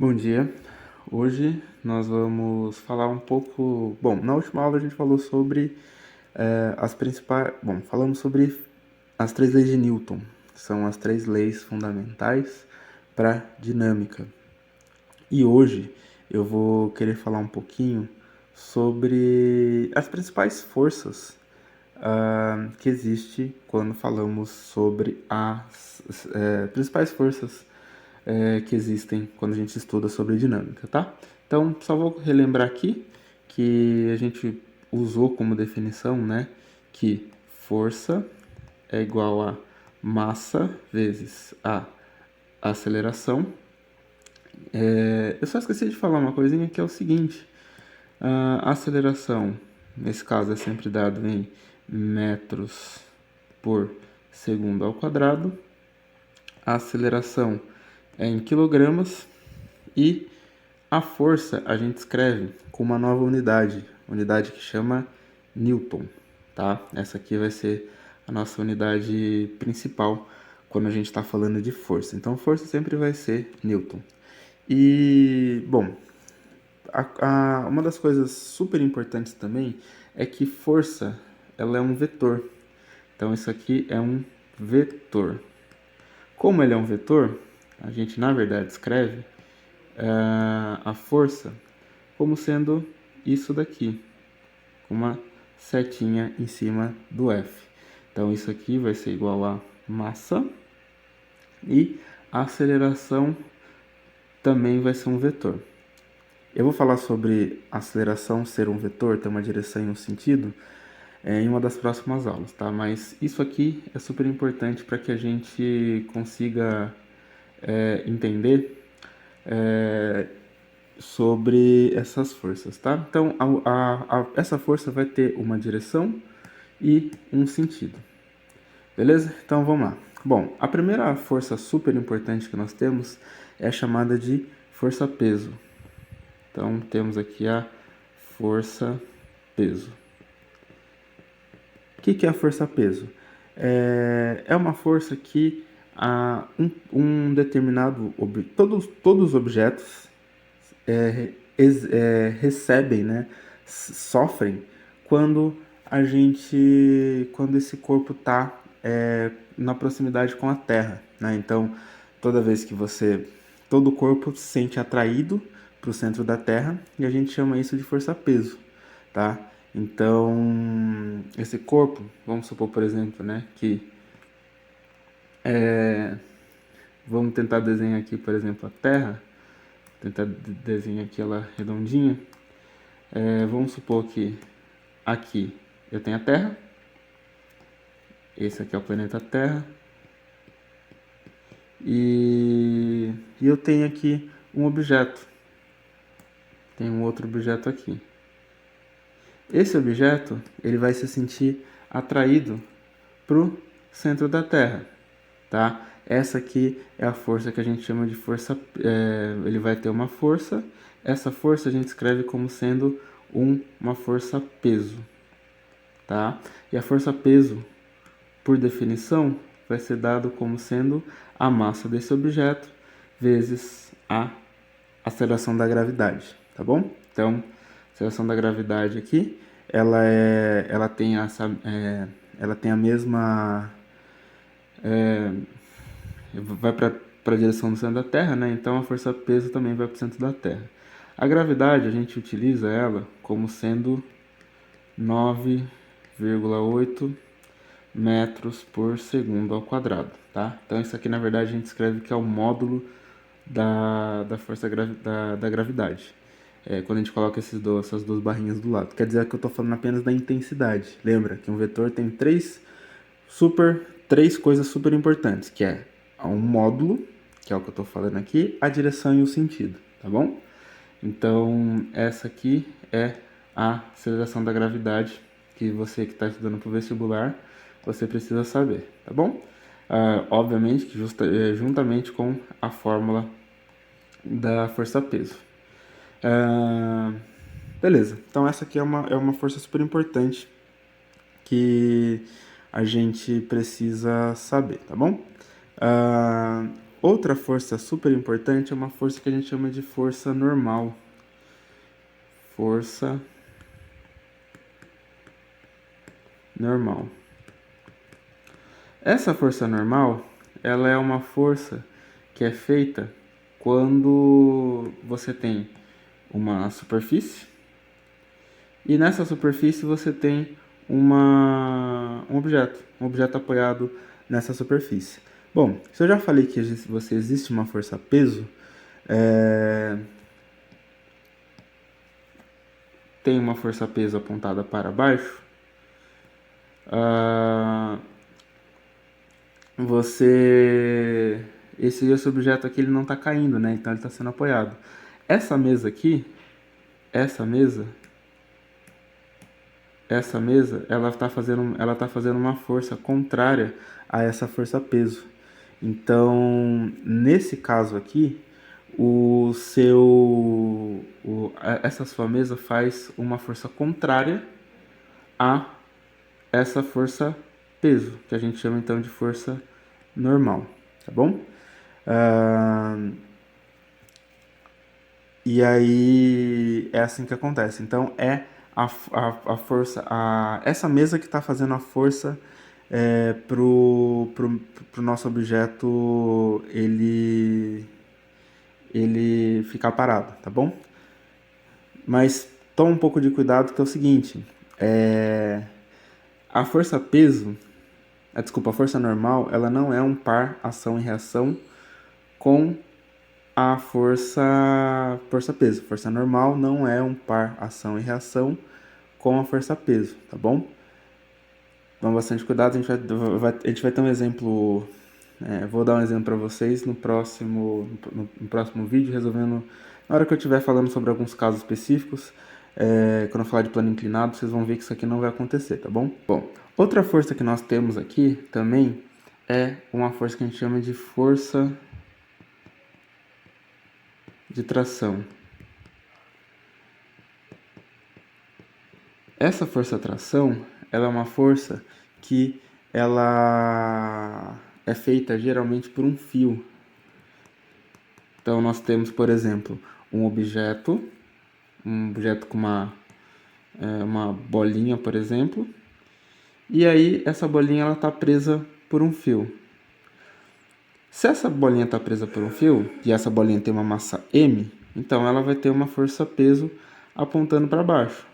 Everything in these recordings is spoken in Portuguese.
Bom dia. Hoje nós vamos falar um pouco. Bom, na última aula a gente falou sobre as principais. Bom, falamos sobre as três leis de Newton. São as três leis fundamentais para dinâmica. E hoje eu vou querer falar um pouquinho sobre as principais forças que existe quando falamos sobre as principais forças que existem quando a gente estuda sobre dinâmica, tá? Então, só vou relembrar aqui que a gente usou como definição, né, que força é igual a massa vezes a aceleração. Eu só esqueci de falar uma coisinha que é o seguinte: a aceleração, nesse caso, é sempre dado em metros por segundo ao quadrado. A aceleração é em quilogramas e a força a gente escreve com uma nova unidade que chama Newton, tá? Essa aqui vai ser a nossa unidade principal quando a gente está falando de força. Então, força sempre vai ser Newton. E, bom, uma das coisas super importantes também é que força, ela é um vetor. Então, isso aqui é um vetor. Como ele é um vetor, a gente, na verdade, escreve a força como sendo isso daqui, uma setinha em cima do F. Então, isso aqui vai ser igual a massa e a aceleração também vai ser um vetor. Eu vou falar sobre a aceleração ser um vetor, ter uma direção e um sentido, em uma das próximas aulas, tá? Mas isso aqui é super importante para que a gente consiga entender sobre essas forças, tá? Então, essa força vai ter uma direção e um sentido, beleza? Então, vamos lá. Bom, a primeira força super importante que nós temos é a chamada de força-peso. Então, temos aqui a força-peso. O que é a força-peso? É uma força que um determinado... Todos os objetos recebem, né, sofrem quando quando esse corpo está na proximidade com a Terra, né? Então, toda vez que todo o corpo se sente atraído para o centro da Terra e a gente chama isso de força-peso, tá? Então, esse corpo, vamos supor, por exemplo, né, que vamos tentar desenhar aqui, por exemplo, a Terra, tentar desenhar aqui ela redondinha. Vamos supor que aqui eu tenho a Terra, esse aqui é o planeta Terra, e eu tenho aqui um objeto, tem um outro objeto aqui. Esse objeto ele vai se sentir atraído para o centro da Terra, tá? Essa aqui é a força que a gente chama de força. Ele vai ter uma força. Essa força a gente escreve como sendo uma força peso, tá? E a força peso, por definição, vai ser dado como sendo a massa desse objeto vezes a aceleração da gravidade, tá bom? Então, a aceleração da gravidade aqui, ela tem a mesma, vai para a direção do centro da Terra, né? Então a força peso também vai para o centro da Terra. A gravidade a gente utiliza ela como sendo 9,8 metros por segundo ao quadrado, tá? Então isso aqui na verdade a gente escreve que é o módulo da força da gravidade. Quando a gente coloca essas duas barrinhas do lado. Quer dizer que eu estou falando apenas da intensidade. Lembra que um vetor tem três coisas super importantes, que é um módulo, que é o que eu estou falando aqui, a direção e o sentido, tá bom? Então, essa aqui é a aceleração da gravidade que você que está estudando para o vestibular, você precisa saber, tá bom? Obviamente que juntamente com a fórmula da força-peso. Beleza, então essa aqui é uma força super importante que a gente precisa saber, tá bom? Outra força super importante é uma força que a gente chama de força normal. Força normal. Essa força normal, ela é uma força que é feita quando você tem uma superfície e nessa superfície você tem um objeto apoiado nessa superfície. Bom, se eu já falei que existe uma força peso, tem uma força peso apontada para baixo, ah, esse objeto aqui ele não está caindo, né? Então ele está sendo apoiado. Essa mesa aqui, essa mesa, ela tá fazendo uma força contrária a essa força peso. Então, nesse caso aqui, essa sua mesa faz uma força contrária a essa força peso, que a gente chama então de força normal, tá bom? E aí é assim que acontece. Então a força, essa mesa que está fazendo a força pro nosso objeto ele ficar parado, tá bom? Mas toma um pouco de cuidado que é o seguinte, a força peso, desculpa, a força normal, ela não é um par ação e reação com a força peso. Força normal não é um par ação e reação com a força peso, tá bom? Então, bastante cuidado, a gente vai ter um exemplo, vou dar um exemplo para vocês no próximo vídeo, resolvendo, na hora que eu estiver falando sobre alguns casos específicos, quando eu falar de plano inclinado, vocês vão ver que isso aqui não vai acontecer, tá bom? Bom, outra força que nós temos aqui também é uma força que a gente chama de força de tração. Essa força tração, ela é uma força que ela é feita geralmente por um fio. Então nós temos, por exemplo, um objeto com uma bolinha, por exemplo, e aí essa bolinha ela está presa por um fio. Se essa bolinha está presa por um fio e essa bolinha tem uma massa m, então ela vai ter uma força-peso apontando para baixo.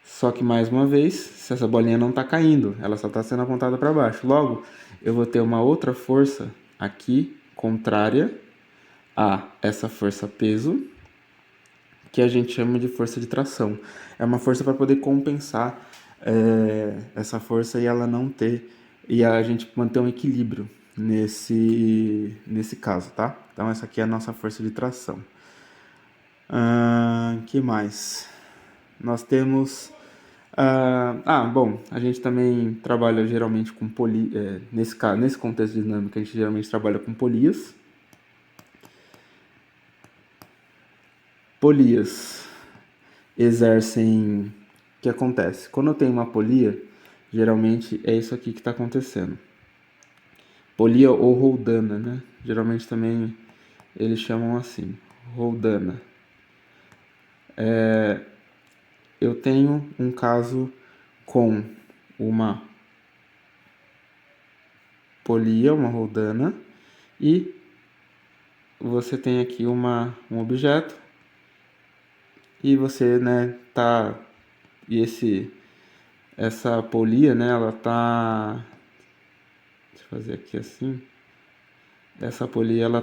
Só que mais uma vez, se essa bolinha não está caindo, ela só está sendo apontada para baixo. Logo, eu vou ter uma outra força aqui contrária a essa força peso, que a gente chama de força de tração. É uma força para poder compensar essa força e ela não ter e a gente manter um equilíbrio nesse caso, tá? Então essa aqui é a nossa força de tração. Que mais? Nós temos bom, a gente também trabalha geralmente com nesse contexto dinâmico, a gente geralmente trabalha com polias. Polias exercem... O que acontece? Quando eu tenho uma polia, geralmente é isso aqui que está acontecendo. Polia ou roldana, né? Geralmente também eles chamam assim, roldana. Eu tenho um caso com uma polia, uma roldana, e você tem aqui um objeto, e você, né, e essa polia, né, ela tá, deixa eu fazer aqui assim, essa polia, ela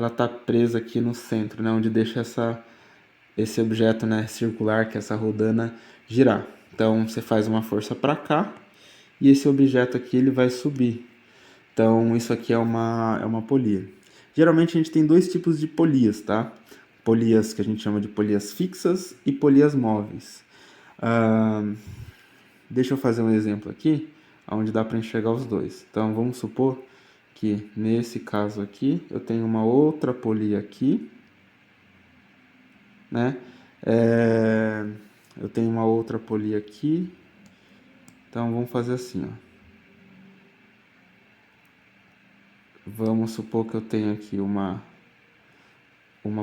tá presa aqui no centro, né, onde deixa esse objeto, né, circular, que é essa rodana, girar. Então, você faz uma força para cá, e esse objeto aqui, ele vai subir. Então, isso aqui é uma polia. Geralmente, a gente tem dois tipos de polias, tá? Polias que a gente chama de polias fixas e polias móveis. Deixa eu fazer um exemplo aqui, onde dá para enxergar os dois. Então, vamos supor que nesse caso aqui, eu tenho uma outra polia aqui, né? Eu tenho uma outra polia aqui. Então, vamos fazer assim, ó. vamos supor que eu tenho aqui uma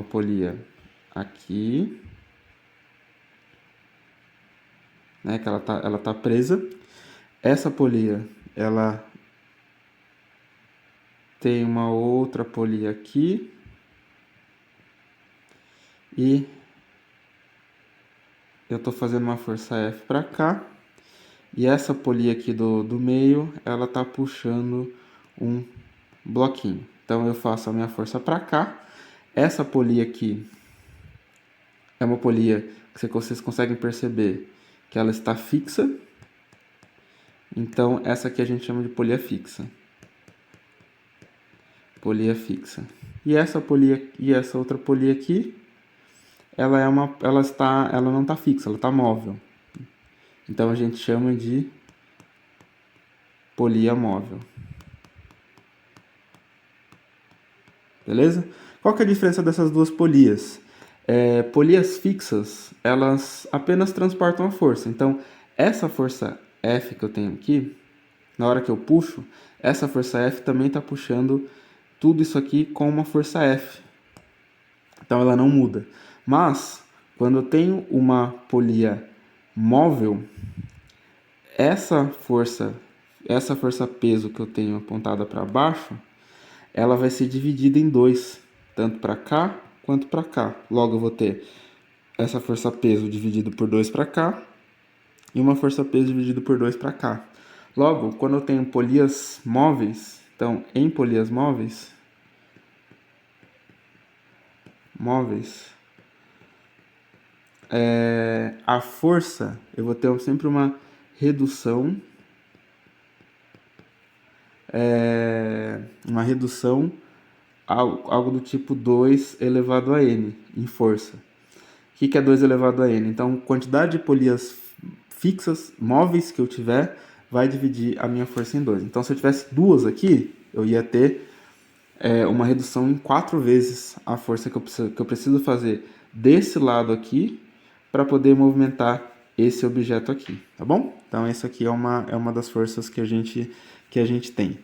polia aqui, né, que ela tá presa. Essa polia, ela tem uma outra polia aqui e eu tô fazendo uma força F para cá. E essa polia aqui do meio, ela tá puxando um bloquinho. Então eu faço a minha força para cá. Essa polia aqui é uma polia que vocês conseguem perceber que ela está fixa. Então essa aqui a gente chama de polia fixa. Polia fixa. E essa polia e essa outra polia aqui, ela não está fixa, ela está móvel. Então a gente chama de polia móvel. Beleza? Qual que é a diferença dessas duas polias? Polias fixas, elas apenas transportam a força. Então, essa força F que eu tenho aqui, na hora que eu puxo, essa força F também está puxando tudo isso aqui com uma força F. Então, ela não muda. Mas, quando eu tenho uma polia móvel, essa força peso que eu tenho apontada para baixo, ela vai ser dividida em dois, tanto para cá quanto para cá. Logo eu vou ter essa força peso dividido por 2 para cá e uma força peso dividido por 2 para cá. Logo, quando eu tenho polias móveis, então em polias móveis, a força, eu vou ter sempre uma redução, algo do tipo 2 elevado a n em força. O que é 2 elevado a n? Então, quantidade de polias fixas, móveis que eu tiver, vai dividir a minha força em 2. Então, se eu tivesse duas aqui, eu ia ter uma redução em 4 vezes a força que eu preciso fazer desse lado aqui para poder movimentar esse objeto aqui, tá bom? Então, essa aqui é uma das forças que a gente tem.